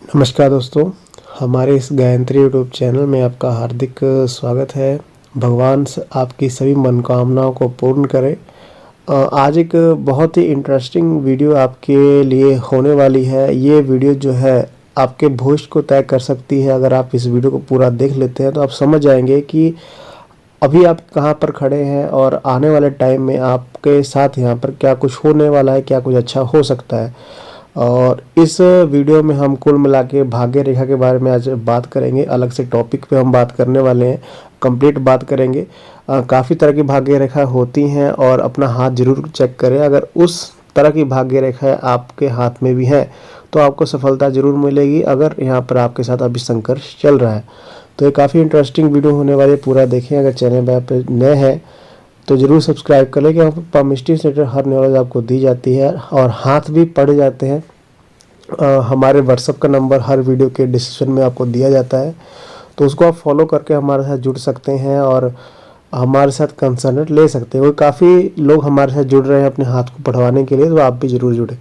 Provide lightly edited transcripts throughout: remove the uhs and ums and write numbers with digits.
नमस्कार दोस्तों, हमारे इस गायत्री यूट्यूब चैनल में आपका हार्दिक स्वागत है। भगवान आपकी सभी मनोकामनाओं को पूर्ण करे। आज एक बहुत ही इंटरेस्टिंग वीडियो आपके लिए होने वाली है। ये वीडियो जो है आपके भविष्य को तय कर सकती है। अगर आप इस वीडियो को पूरा देख लेते हैं तो आप समझ जाएंगे कि अभी आप कहाँ पर खड़े हैं और आने वाले टाइम में आपके साथ यहाँ पर क्या कुछ होने वाला है, क्या कुछ अच्छा हो सकता है। और इस वीडियो में हम कुल मिला के भाग्य रेखा के बारे में आज बात करेंगे। अलग से टॉपिक पे हम बात करने वाले हैं, कंप्लीट बात करेंगे। काफ़ी तरह की भाग्य रेखा होती हैं और अपना हाथ जरूर चेक करें। अगर उस तरह की भाग्य रेखा आपके हाथ में भी है तो आपको सफलता जरूर मिलेगी। अगर यहाँ पर आपके साथ अभी संघर्ष चल रहा है तो ये काफ़ी इंटरेस्टिंग वीडियो होने वाली है, पूरा देखें। अगर चैनल पर आप नए हैं तो ज़रूर सब्सक्राइब कर लें, क्योंकि मिस्ट्री सेंटर हर नॉलेज आपको दी जाती है और हाथ भी पढ़े जाते हैं। हमारे व्हाट्सएप का नंबर हर वीडियो के डिस्क्रिप्शन में आपको दिया जाता है, तो उसको आप फॉलो करके हमारे साथ जुड़ सकते हैं और हमारे साथ कंसल्टेंट ले सकते हैं। वो काफ़ी लोग हमारे साथ जुड़ रहे हैं अपने हाथ को पढ़वाने के लिए, तो आप भी ज़रूर जुड़े।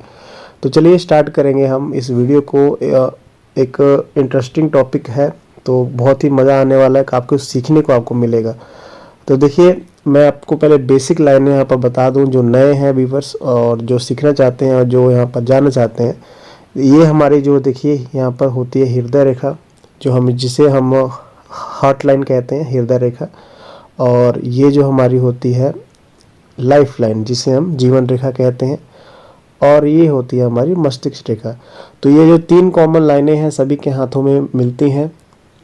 तो चलिए स्टार्ट करेंगे हम इस वीडियो को। एक इंटरेस्टिंग टॉपिक है, तो बहुत ही मज़ा आने वाला है, आपको सीखने को आपको मिलेगा। तो देखिए, मैं आपको पहले बेसिक लाइनें यहाँ पर बता दूँ। जो नए हैं व्यूवर्स और जो सीखना चाहते हैं और जो यहाँ पर जाना चाहते हैं, ये हमारी जो देखिए यहाँ पर होती है हृदय रेखा, जिसे हम हार्ट लाइन कहते हैं, हृदय रेखा। और ये जो हमारी होती है लाइफ लाइन, जिसे हम जीवन रेखा कहते हैं। और ये होती है हमारी मस्तिष्क रेखा। तो ये जो तीन कॉमन लाइनें हैं सभी के हाथों में मिलती हैं,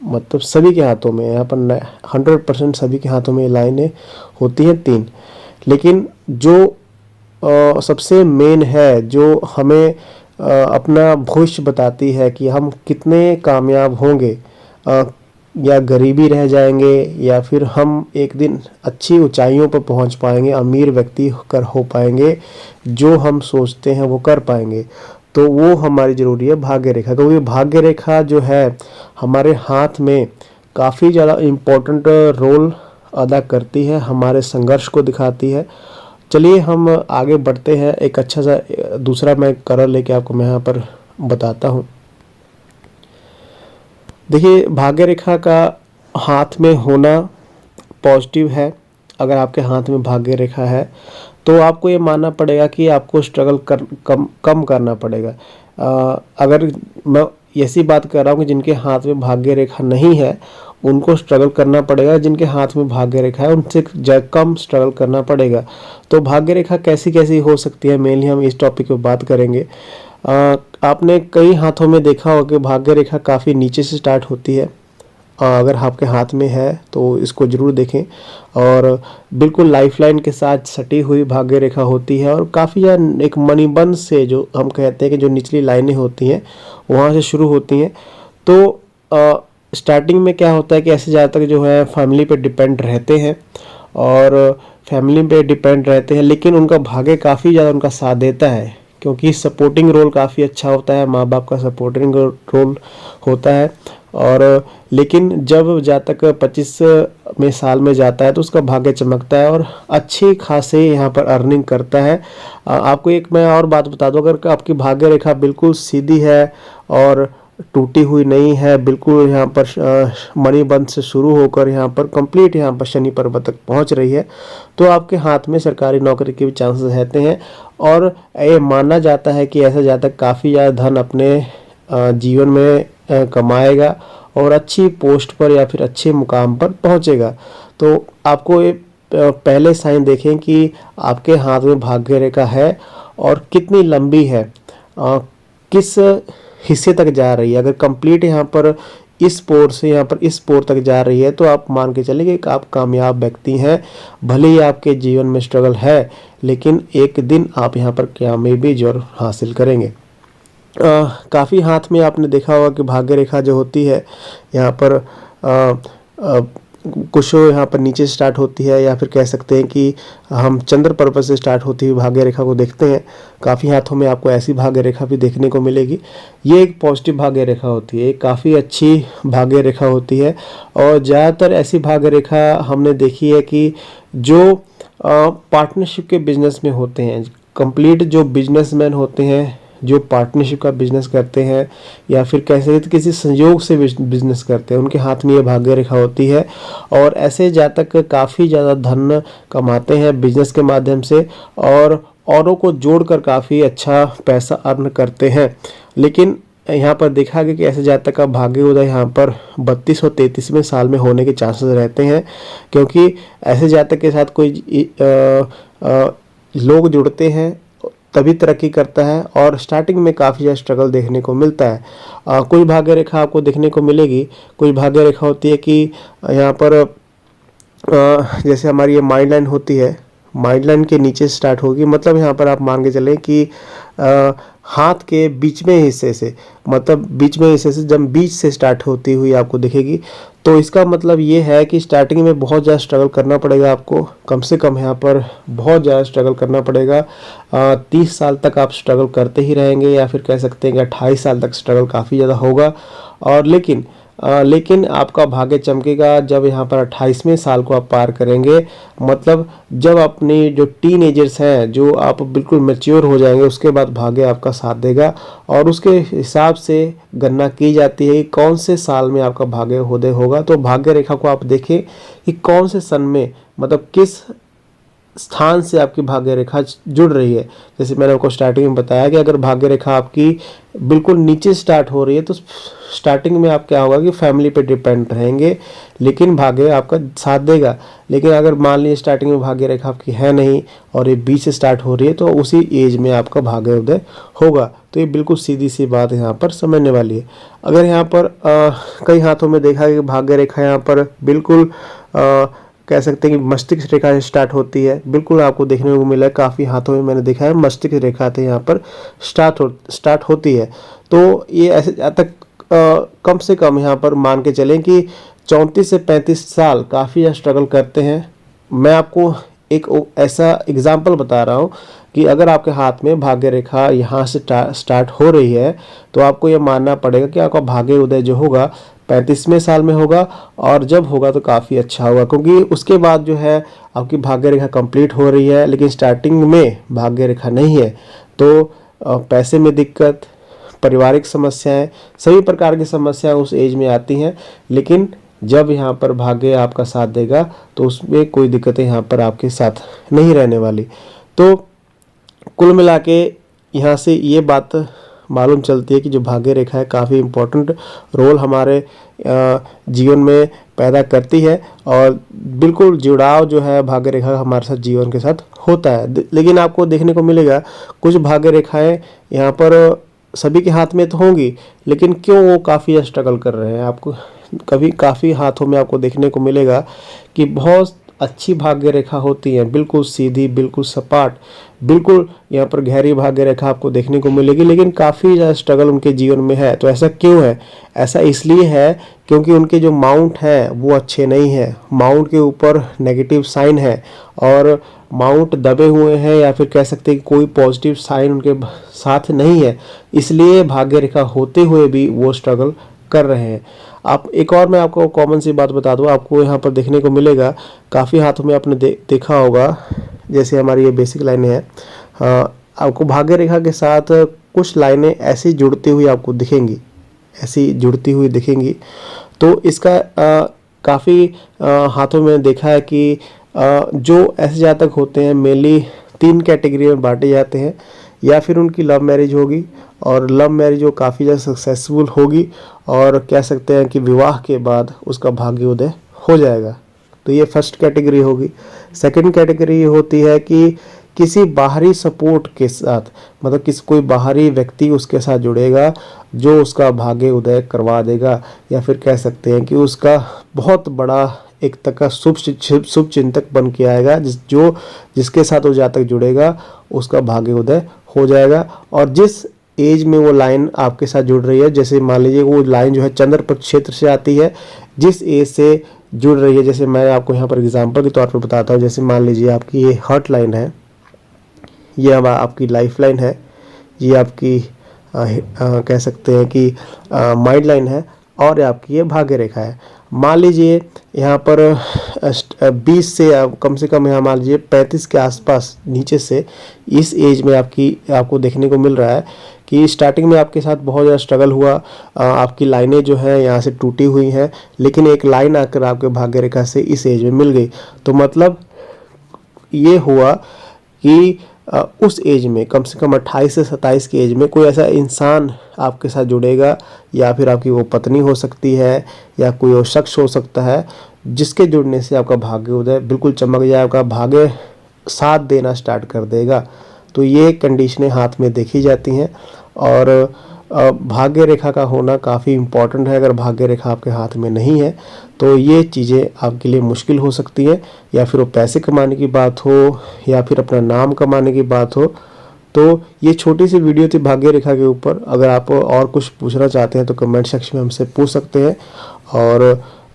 मतलब सभी के हाथों में, यहाँ पर 100% सभी के हाथों में ये लाइनें होती हैं तीन। लेकिन जो सबसे मेन है, जो हमें अपना भविष्य बताती है कि हम कितने कामयाब होंगे, या गरीबी रह जाएंगे, या फिर हम एक दिन अच्छी ऊंचाइयों पर पहुंच पाएंगे, अमीर व्यक्ति हो पाएंगे, जो हम सोचते हैं वो कर पाएंगे। तो वो हमारी ज़रूरी है भाग्य रेखा। क्योंकि भाग्य रेखा जो है हमारे हाथ में काफ़ी ज़्यादा इम्पोर्टेंट रोल अदा करती है, हमारे संघर्ष को दिखाती है। चलिए हम आगे बढ़ते हैं। एक अच्छा सा दूसरा मैं कलर लेके आपको मैं यहाँ पर बताता हूँ। देखिए, भाग्य रेखा का हाथ में होना पॉजिटिव है। अगर आपके हाथ में भाग्य रेखा है तो आपको ये मानना पड़ेगा कि आपको स्ट्रगल कम करना पड़ेगा। अगर मैं ऐसी बात कर रहा हूँ कि जिनके हाथ में भाग्य रेखा नहीं है उनको स्ट्रगल करना पड़ेगा, जिनके हाथ में भाग्य रेखा है उनसे कम स्ट्रगल करना पड़ेगा। तो भाग्य रेखा कैसी कैसी हो सकती है, मेनली हम इस टॉपिक पे बात करेंगे। आपने कई हाथों में देखा होगा कि भाग्य रेखा काफ़ी नीचे से स्टार्ट होती है। अगर आपके हाथ में है तो इसको ज़रूर देखें। और बिल्कुल लाइफलाइन के साथ सटी हुई भाग्य रेखा होती है और काफ़ी ज़्यादा एक मणिबंध से, जो हम कहते हैं कि जो निचली लाइनें होती हैं वहाँ से शुरू होती हैं। तो स्टार्टिंग में क्या होता है कि ऐसे ज़्यादातर जो है फैमिली पे डिपेंड रहते हैं और फैमिली पे डिपेंड रहते हैं, लेकिन उनका भाग्य काफ़ी ज़्यादा उनका साथ देता है, क्योंकि सपोर्टिंग रोल काफ़ी अच्छा होता है, माँ बाप का सपोर्टिंग रोल होता है। और लेकिन जब जातक 25 में साल में जाता है तो उसका भाग्य चमकता है और अच्छी खासे यहाँ पर अर्निंग करता है। आपको एक मैं और बात बता दूं, अगर आपकी भाग्य रेखा बिल्कुल सीधी है और टूटी हुई नहीं है, बिल्कुल यहाँ पर मणिबंध से शुरू होकर यहाँ पर कंप्लीट यहाँ पर शनि पर्वत तक पहुँच रही है, तो आपके हाथ में सरकारी नौकरी के भी चांसेस रहते हैं। और ये माना जाता है कि ऐसा जातक काफ़ी ज़्यादा धन अपने जीवन में कमाएगा और अच्छी पोस्ट पर या फिर अच्छे मुकाम पर पहुंचेगा। तो आपको ये पहले साइन देखें कि आपके हाथ में भाग्य रेखा है और कितनी लंबी है, किस हिस्से तक जा रही है। अगर कंप्लीट यहाँ पर इस पोर से यहाँ पर इस पोर तक जा रही है तो आप मान के चलिए कि आप कामयाब व्यक्ति हैं। भले ही आपके जीवन में स्ट्रगल है, लेकिन एक दिन आप यहाँ पर कामयाबी जरूर हासिल करेंगे। काफ़ी हाथ में आपने देखा होगा कि भाग्य रेखा जो होती है यहाँ पर कुछ यहाँ पर नीचे स्टार्ट होती है, या फिर कह सकते हैं कि हम चंद्र पर्वत से स्टार्ट होती हुई भाग्य रेखा को देखते हैं। काफ़ी हाथों में आपको ऐसी भाग्य रेखा भी देखने को मिलेगी। ये एक पॉजिटिव भाग्य रेखा होती है, काफ़ी अच्छी भाग्य रेखा होती है। और ज़्यादातर ऐसी भाग्य रेखा हमने देखी है कि जो पार्टनरशिप के बिजनेस में होते हैं, कंप्लीट जो बिजनेसमैन होते हैं, जो पार्टनरशिप का बिजनेस करते हैं या फिर कैसे किसी संयोग से बिजनेस करते हैं, उनके हाथ में ये भाग्य रेखा होती है। और ऐसे जातक काफ़ी ज़्यादा धन कमाते हैं बिजनेस के माध्यम से और औरों को जोड़कर काफ़ी अच्छा पैसा अर्न करते हैं। लेकिन यहाँ पर देखा गया कि ऐसे जातक का भाग्य उदय यहाँ पर 32 और 33वें साल में होने के चांसेस रहते हैं, क्योंकि ऐसे जातक के साथ कोई लोग जुड़ते हैं तभी तरक्की करता है और स्टार्टिंग में काफ़ी ज़्यादा स्ट्रगल देखने को मिलता है। कोई भाग्य रेखा आपको देखने को मिलेगी, कोई भाग्य रेखा होती है कि यहाँ पर जैसे हमारी ये माइंड लाइन होती है, माइंड लाइन के नीचे स्टार्ट होगी, मतलब यहाँ पर आप मान के चलें कि हाथ के बीच में हिस्से से, मतलब बीच में हिस्से से जब बीच से स्टार्ट होती हुई आपको दिखेगी, तो इसका मतलब ये है कि स्टार्टिंग में बहुत ज़्यादा स्ट्रगल करना पड़ेगा आपको, कम से कम यहाँ पर बहुत ज़्यादा स्ट्रगल करना पड़ेगा। 30 साल तक आप स्ट्रगल करते ही रहेंगे या फिर कह सकते हैं कि 28 साल तक स्ट्रगल काफ़ी ज़्यादा होगा। और लेकिन आपका भाग्य चमकेगा जब यहाँ पर 28वें साल को आप पार करेंगे, मतलब जब अपनी जो टीनेजर्स हैं, जो आप बिल्कुल मैच्योर हो जाएंगे, उसके बाद भाग्य आपका साथ देगा। और उसके हिसाब से गणना की जाती है कि कौन से साल में आपका भाग्य उदय होगा। तो भाग्य रेखा को आप देखें कि कौन से सन में, मतलब किस स्थान से आपकी भाग्य रेखा जुड़ रही है। जैसे मैंने आपको स्टार्टिंग में बताया कि अगर भाग्य रेखा आपकी बिल्कुल नीचे स्टार्ट हो रही है तो स्टार्टिंग में आप क्या होगा कि फैमिली पे डिपेंड रहेंगे, लेकिन भाग्य आपका साथ देगा। लेकिन अगर मान लीजिए स्टार्टिंग में भाग्य रेखा आपकी है नहीं और ये बीच से स्टार्ट हो रही है, तो उसी एज में आपका भाग्य उदय होगा। तो ये बिल्कुल सीधी सी बात यहाँ पर समझने वाली है। अगर यहाँ पर कई हाथों में देखा कि भाग्य रेखा यहाँ पर बिल्कुल कह सकते हैं कि मस्तिष्क रेखा से स्टार्ट होती है, बिल्कुल आपको देखने को मिला है, काफ़ी हाथों में मैंने देखा है मस्तिष्क रेखा थे यहाँ पर स्टार्ट होती है। तो ये ऐसे तक कम से कम यहाँ पर मान के चलें कि 34 से 35 साल काफ़ी स्ट्रगल करते हैं। मैं आपको एक ऐसा एग्जाम्पल बता रहा हूँ कि अगर आपके हाथ में भाग्य रेखा यहाँ से स्टार्ट हो रही है, तो आपको ये मानना पड़ेगा कि आपका भाग्य उदय जो होगा 35वें साल में होगा, और जब होगा तो काफ़ी अच्छा होगा, क्योंकि उसके बाद जो है आपकी भाग्य रेखा कंप्लीट हो रही है, लेकिन स्टार्टिंग में भाग्य रेखा नहीं है। तो पैसे में दिक्कत, पारिवारिक समस्याएं, सभी प्रकार की समस्याएं उस एज में आती हैं। लेकिन जब यहाँ पर भाग्य आपका साथ देगा तो उसमें कोई दिक्कतें यहाँ पर आपके साथ नहीं रहने वाली। तो कुल मिला के यहाँ से ये बात मालूम चलती है कि जो भाग्य रेखा है काफ़ी इम्पोर्टेंट रोल हमारे जीवन में पैदा करती है, और बिल्कुल जुड़ाव जो है भाग्य रेखा हमारे साथ जीवन के साथ होता है। लेकिन आपको देखने को मिलेगा कुछ भाग्य रेखाएं यहाँ पर सभी के हाथ में तो होंगी, लेकिन क्यों वो काफ़ी स्ट्रगल कर रहे हैं। आपको कभी काफ़ी हाथों में आपको देखने को मिलेगा कि बहुत अच्छी भाग्य रेखा होती है, बिल्कुल सीधी, बिल्कुल सपाट, बिल्कुल यहाँ पर गहरी भाग्य रेखा आपको देखने को मिलेगी, लेकिन काफ़ी ज़्यादा स्ट्रगल उनके जीवन में है। तो ऐसा क्यों है? ऐसा इसलिए है क्योंकि उनके जो माउंट हैं वो अच्छे नहीं हैं, माउंट के ऊपर नेगेटिव साइन है और माउंट दबे हुए हैं, या फिर कह सकते हैं कि कोई पॉजिटिव साइन उनके साथ नहीं है, इसलिए भाग्य रेखा होते हुए भी वो स्ट्रगल कर रहे हैं। आप एक और मैं आपको कॉमन सी बात बता दूं, आपको यहाँ पर देखने को मिलेगा काफ़ी हाथों में आपने देखा होगा, जैसे हमारी ये बेसिक लाइनें हैं, आपको भाग्य रेखा के साथ कुछ लाइनें ऐसी जुड़ती हुई आपको दिखेंगी, ऐसी जुड़ती हुई दिखेंगी। तो इसका काफ़ी हाथों में देखा है कि जो ऐसे जातक होते हैं मेनली 3 कैटेगरी में बांटे जाते हैं, या फिर उनकी लव मैरिज होगी और लव मैरिज वो काफ़ी ज़्यादा सक्सेसफुल होगी, और कह सकते हैं कि विवाह के बाद उसका भाग्य उदय हो जाएगा। तो ये फर्स्ट कैटेगरी होगी। सेकंड कैटेगरी ये होती है कि किसी बाहरी सपोर्ट के साथ, मतलब कोई बाहरी व्यक्ति उसके साथ जुड़ेगा जो उसका भाग्य उदय करवा देगा, या फिर कह सकते हैं कि उसका बहुत बड़ा एक तक का शुभ चिंतक बन के आएगा, जिसके साथ वो जातक जुड़ेगा उसका भाग्य उदय हो जाएगा। और जिस एज में वो लाइन आपके साथ जुड़ रही है, जैसे मान लीजिए वो लाइन जो है चंद्रपथ क्षेत्र से आती है, जिस एज से जुड़ रही है, जैसे मैं आपको यहाँ पर एग्जांपल के तौर पर बताता हूँ, जैसे मान लीजिए आपकी ये हार्ट लाइन है, ये अब आपकी लाइफ लाइन है, ये आपकी कह सकते हैं कि माइंड लाइन है, और आपकी ये भाग्य रेखा है। मान लीजिए यहाँ पर 20 से कम से कम यहाँ मान लीजिए 35 के आसपास नीचे से इस एज में आपको देखने को मिल रहा है कि स्टार्टिंग में आपके साथ बहुत ज़्यादा स्ट्रगल हुआ, आपकी लाइनें जो हैं यहाँ से टूटी हुई हैं, लेकिन एक लाइन आकर आपके भाग्य रेखा से इस एज में मिल गई। तो मतलब ये हुआ कि उस एज में कम से कम 28 से 27 की एज में कोई ऐसा इंसान आपके साथ जुड़ेगा, या फिर आपकी वो पत्नी हो सकती है, या कोई और शख्स हो सकता है, जिसके जुड़ने से आपका भाग्य उदय बिल्कुल चमक जाए, आपका भाग्य साथ देना स्टार्ट कर देगा। तो ये कंडीशनें हाथ में देखी जाती हैं, और भाग्य रेखा का होना काफ़ी इम्पॉर्टेंट है। अगर भाग्य रेखा आपके हाथ में नहीं है तो ये चीज़ें आपके लिए मुश्किल हो सकती हैं, या फिर वो पैसे कमाने की बात हो, या फिर अपना नाम कमाने की बात हो। तो ये छोटी सी वीडियो थी भाग्य रेखा के ऊपर। अगर आप और कुछ पूछना चाहते हैं तो कमेंट सेक्शन में हमसे पूछ सकते हैं, और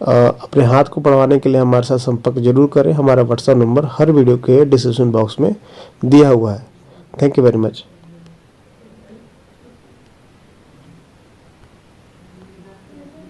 अपने हाथ को पढ़वाने के लिए हमारे साथ संपर्क जरूर करें। हमारा व्हाट्सएप नंबर हर वीडियो के डिस्क्रिप्शन बॉक्स में दिया हुआ है। Thank you very much.